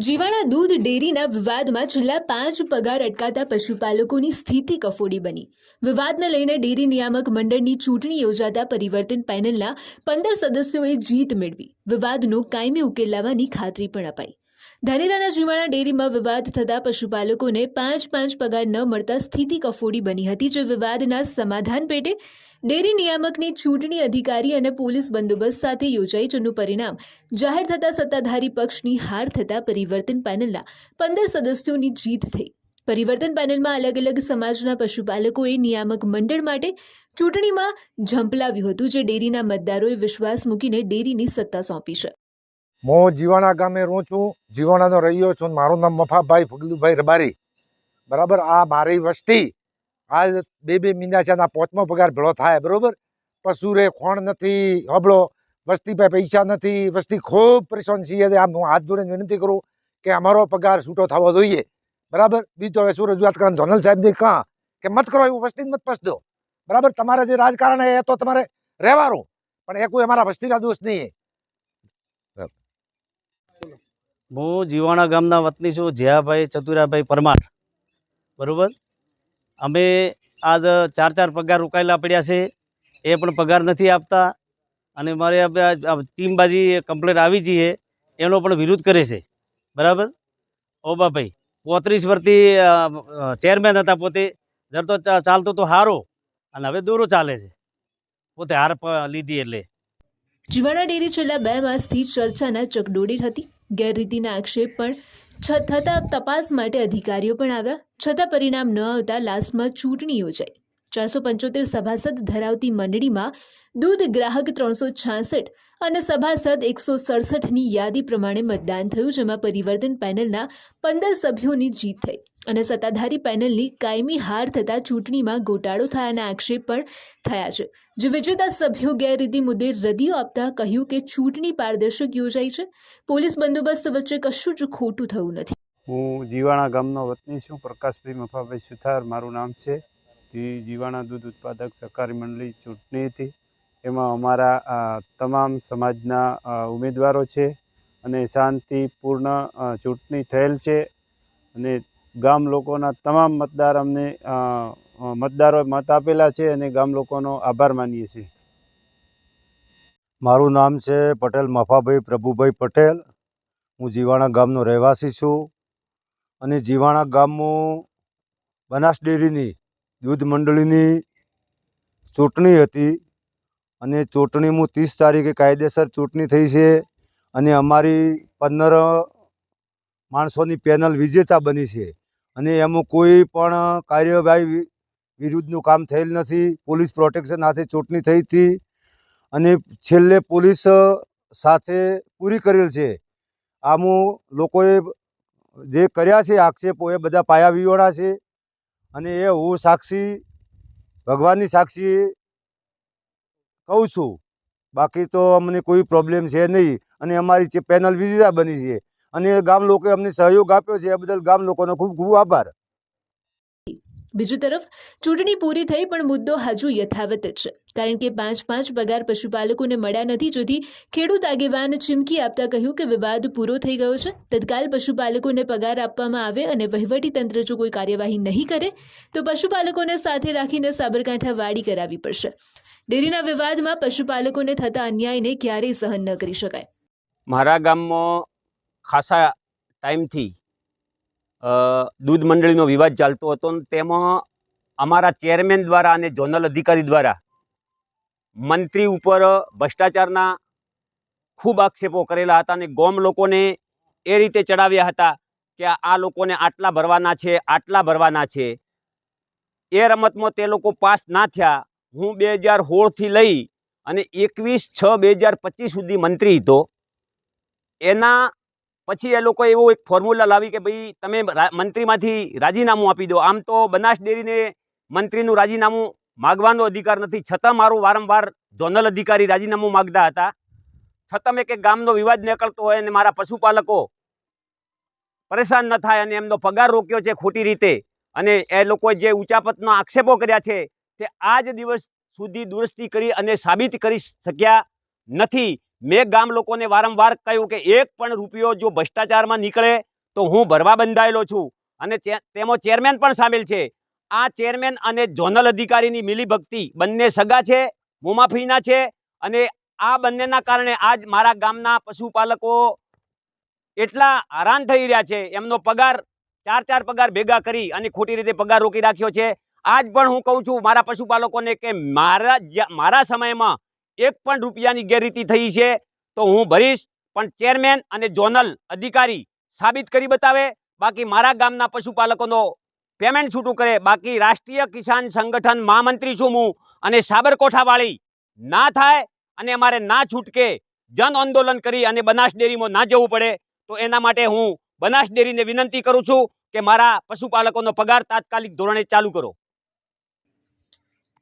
જીવાણા દૂધ ડેરીના વિવાદમાં છેલ્લા 5 પગાર અટકાતા પશુપાલકોની સ્થિતિ કફોડી બની। વિવાદને લઈને ડેરી નિયામક મંડળની ચૂંટણી યોજાતા પરિવર્તન પેનલના 15 સદસ્યોએ જીત મેળવી વિવાદનો કાયમી ઉકેલ લાવવાની ખાતરી પણ અપાઈ। ધાનેરાના જીવાણા ડેરીમાં વિવાદ થતા પશુપાલકોને 5 પગાર ન મળતા સ્થિતિ કફોડી બની હતી, જે વિવાદના સમાધાન પેટે ડેરી નિયામકની ચૂંટણી અધિકારી અને પોલીસ બંદોબસ્ત સાથે યોજાઈ, જેનું પરિણામ જાહેર થતા સત્તાધારી પક્ષની હાર થતા પરિવર્તન પેનલના 15 સદસ્યોની જીત થઈ। પરિવર્તન પેનલમાં અલગ અલગ સમાજના પશુપાલકોએ નિયામક મંડળ માટે ચૂંટણીમાં ઝંપલાવ્યું હતું, જે ડેરીના મતદારોએ વિશ્વાસ મૂકીને ડેરીની સત્તા સોંપી છે। હું જીવાણા ગામે રહું છું, જીવાણાનો રહ્યો છું। મારું નામ મફાભાઈ ફગલુભાઈ રબારી, બરાબર। આ મારી વસ્તી આ 2 મહિના છે, આ 5મો પગાર ભેળો થાય, બરાબર। પશુરે ખોણ નથી, હબળો વસ્તી પાસે પૈસા નથી, વસ્તી ખૂબ પરેશાન છીએ। આમ હું હાથ જોડીને વિનંતી કરું કે અમારો પગાર છૂટો થવો જોઈએ, બરાબર। બીજો હવે શું રજૂઆત કરવાનું જનરલ સાહેબને કાં કે મત કરો, એવું વસ્તી મત પસ દો, બરાબર। તમારે જે રાજકારણ એ તો તમારે રહેવાનું, પણ એ કોઈ અમારા વસ્તીના દોષ નહીં। હું જીવાણા ગામના વતની છું, જયાભાઈ ચતુરાભાઈ પરમાર, બરાબર। અમે આજ 4 પગાર રોકાયેલા પડ્યા છે, એ પણ પગાર નથી આપતા, અને મારે ટીમબાજી કમ્પ્લેન આવી જઈએ એનો પણ વિરોધ કરે છે, બરાબર। ઓબાભાઈ 35 વર્ષથી ચેરમેન હતા, પોતે જરતો ચાલતો તો હારો, અને હવે દોરો ચાલે છે, પોતે હાર લીધી એટલે। જીવાણા ડેરી છેલ્લા 2 માસથી ચર્ચાના ચકડોળે હતી। ગેરરીતિના આક્ષેપ પણ થતાં તપાસ માટે અધિકારીઓ પણ આવ્યા, છતાં પરિણામ ન આવતા લાસ્ટમાં ચૂંટણી યોજાઈ। 475 સભાસદ ધરાવતી મંડળીમાં દૂધ ગ્રાહક 366 અને સભાસદ 167ની યાદી પ્રમાણે મતદાન થયું, જેમાં પરિવર્તન પેનલના 15 સભ્યોની જીત થઈ અને સત્તાધારી પેનલની કાયમી હાર થતાં ચૂંટણીમાં ગોટાળો થયાના આક્ષેપ પણ થયા છે, જે વિજેતા સભ્યો ગેરરીતિ મુદ્દે રદિયો આપતા કહ્યું કે ચૂંટણી પારદર્શક યોજાઈ છે, પોલીસ બંદોબસ્ત વચ્ચે કશું જ ખોટું થયું નથી। હું જીવાણા ગામનો વતની છું, પ્રકાશભાઈ મફાભાઈ સુથાર મારું નામ છે। જીવાણા દૂધ ઉત્પાદક સહકારી મંડળી ચૂંટણી હતી, એમાં અમારા તમામ સમાજના ઉમેદવારો છે અને શાંતિપૂર્ણ ચૂંટણી થયેલ છે, અને ગામ લોકોના તમામ મતદાર અમને મતદારોએ મત આપેલા છે, અને ગામ લોકોનો આભાર માનીએ છીએ। મારું નામ છે પટેલ મફાભાઈ પ્રભુભાઈ પટેલ। હું જીવાણા ગામનો રહેવાસી છું, અને જીવાણા ગામમાં બનાસ ડેરીની દૂધ મંડળીની ચૂંટણી હતી, અને ચૂંટણીમાં 30 તારીખે કાયદેસર ચૂંટણી થઈ છે, અને અમારી 15 માણસોની પેનલ વિજેતા બની છે, અને એમાં કોઈ પણ કાર્યવાહી વિરુદ્ધનું કામ થયેલ નથી। પોલીસ પ્રોટેક્શન સાથે ચૂંટણી થઈ હતી, અને છેલ્લે પોલીસ સાથે પૂરી કરેલ છે। આમાં લોકોએ જે કર્યા છે આક્ષેપો, એ બધા પાયા વિહોણા છે, અને એ હું સાક્ષી, ભગવાનની સાક્ષી કહું છું। બાકી તો અમને કોઈ પ્રોબ્લેમ છે નહીં, અને અમારી પેનલ વિજેતા બની છે, અને ગામ લોકોએ અમને સહયોગ આપ્યો છે, એ બદલ ગામ લોકોનો ખૂબ ખૂબ આભાર। બીજી તરફ ચૂંટણી પૂરી થઈ પણ મુદ્દો હજુ યથાવત જ છે, કારણ કે 5 પગાર પશુપાલકોને મળ્યા નથી, જેથી ખેડૂત આગેવાન ચીમકી આપતા કહ્યું કે વિવાદ પૂરો થઈ ગયો છે, તત્કાલ પશુપાલકોને પગાર આપવામાં આવે, અને વહીવટીતંત્ર જો કોઈ કાર્યવાહી નહીં કરે તો પશુપાલકોને સાથે રાખીને સાબરકાંઠા વાડી કરાવવી પડશે। ડેરીના વિવાદમાં પશુપાલકોને થતા અન્યાયને ક્યારેય સહન ન કરી શકાય। મારા ગામમાં ખાસા ટાઈમથી દૂધ મંડળીનો વિવાદ ચાલતો હતો, ને તેમાં અમારા ચેરમેન દ્વારા અને ઝોનલ અધિકારી દ્વારા મંત્રી ઉપર ભ્રષ્ટાચારના ખૂબ આક્ષેપો કરેલા હતા, અને ગામ લોકોને એ રીતે ચડાવ્યા હતા કે આ લોકોને આટલા ભરવાના છે, આટલા ભરવાના છે। એ રમતમાં તે લોકો પાસ ના થયા। હું 2016થી લઈ અને 21/6/2025 સુધી મંત્રી હતો। એના પછી એ લોકો એવો એક ફોર્મ્યુલા લાવી કે ભાઈ તમે મંત્રીમાંથી રાજીનામું આપી દો। આમ તો બનાસ ડેરીને મંત્રીનું રાજીનામું માગવાનો અધિકાર નથી, છતાં મારું વારંવાર ઝોનલ અધિકારી રાજીનામું માગતા હતા, છતાં મેં કે ગામનો વિવાદ નીકળતો હોય અને મારા પશુપાલકો પરેશાન ન થાય, અને એમનો પગાર રોક્યો છે ખોટી રીતે, અને એ લોકોએ જે ઉચાપતના આક્ષેપો કર્યા છે તે આજ દિવસ સુધી દુરસ્તી કરી અને સાબિત કરી શક્યા નથી। મેં ગામ લોકોને વારંવાર કહ્યું કે 1 પણ રૂપિયો જો ભ્રષ્ટાચારમાં નીકળે તો હું ભરવા બંધાયેલો છું અને તેમાં ચેરમેન પણ સામેલ છે. આ ચેરમેન અને ઝોનલ અધિકારીની મિલીભગતી બંને સગા છે, મોમાફીના છે અને આ બંનેના કારણે આજ મારા ગામના પશુપાલકો એટલા હેરાન થઈ રહ્યા છે. એમનો પગાર 4 પગાર ભેગા કરી અને ખોટી રીતે પગાર રોકી રાખ્યો છે. આજ પણ હું કહું છું મારા પશુપાલકોને કે મારા સમયમાં 1 પણ રૂપિયાની ગેરરીતિ થઈ છે તો હું ભરીશ, પણ ચેરમેન અને ઝોનલ અધિકારી સાબિત કરી બતાવે. બાકી મારા ગામના પશુપાલકોનો પેમેન્ટ છૂટું કરે. બાકી રાષ્ટ્રીય કિસાન સંગઠન મહામંત્રી છું હું, અને સાબરકોઠાવાળી ના થાય અને અમારે ના છૂટકે જન આંદોલન કરી અને બનાસ ડેરીમાં ના જવું પડે. તો એના માટે હું બનાસ ડેરીને વિનંતી કરું છું કે મારા પશુપાલકોનો પગાર તાત્કાલિક ધોરણે ચાલુ કરો.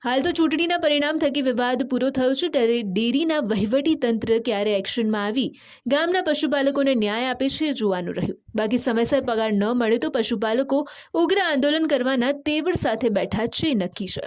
હાલ તો ચૂંટણીના પરિણામ થકી વિવાદ પૂરો થયો છે, ત્યારે ડેરીના વહીવટી તંત્ર ક્યારે એક્શનમાં આવી ગામના પશુપાલકોને ન્યાય આપે છે જોવાનું રહ્યું. બાકી સમયસર પગાર ન મળે તો પશુપાલકો ઉગ્ર આંદોલન કરવાના તેવડ સાથે બેઠા છે નક્કી છે.